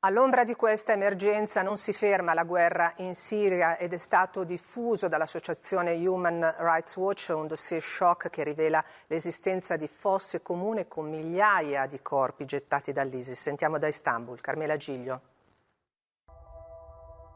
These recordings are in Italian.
All'ombra di questa emergenza non si ferma la guerra in Siria ed è stato diffuso dall'associazione Human Rights Watch un dossier shock che rivela l'esistenza di fosse comuni con migliaia di corpi gettati dall'ISIS. Sentiamo da Istanbul, Carmela Giglio.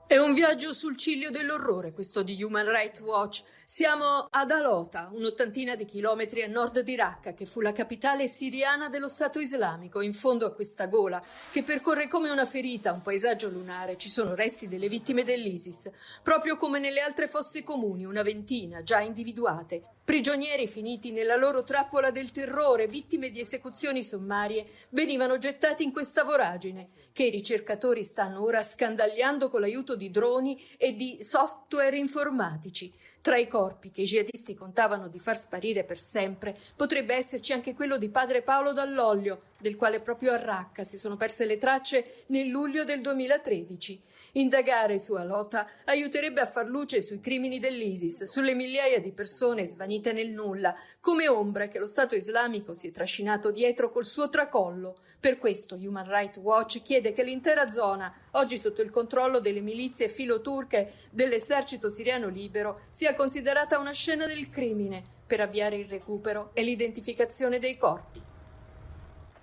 È un viaggio sul ciglio dell'orrore questo di Human Rights Watch. Siamo ad Alota, un'ottantina di chilometri a nord di Raqqa, che fu la capitale siriana dello Stato islamico. In fondo a questa gola, che percorre come una ferita un paesaggio lunare, ci sono resti delle vittime dell'ISIS, proprio come nelle altre fosse comuni, una ventina già individuate. Prigionieri finiti nella loro trappola del terrore, vittime di esecuzioni sommarie, venivano gettati in questa voragine, che i ricercatori stanno ora scandagliando con l'aiuto di droni e di software informatici. Tra i corpi che i jihadisti contavano di far sparire per sempre, potrebbe esserci anche quello di padre Paolo Dall'Oglio, del quale proprio a Raqqa si sono perse le tracce nel luglio del 2013. Indagare su Alota aiuterebbe a far luce sui crimini dell'ISIS, sulle migliaia di persone svanite nel nulla, come ombre che lo Stato islamico si è trascinato dietro col suo tracollo. Per questo Human Rights Watch chiede che l'intera zona, oggi sotto il controllo delle milizie filoturche dell'esercito siriano libero, sia considerata una scena del crimine per avviare il recupero e l'identificazione dei corpi.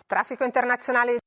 Traffico internazionale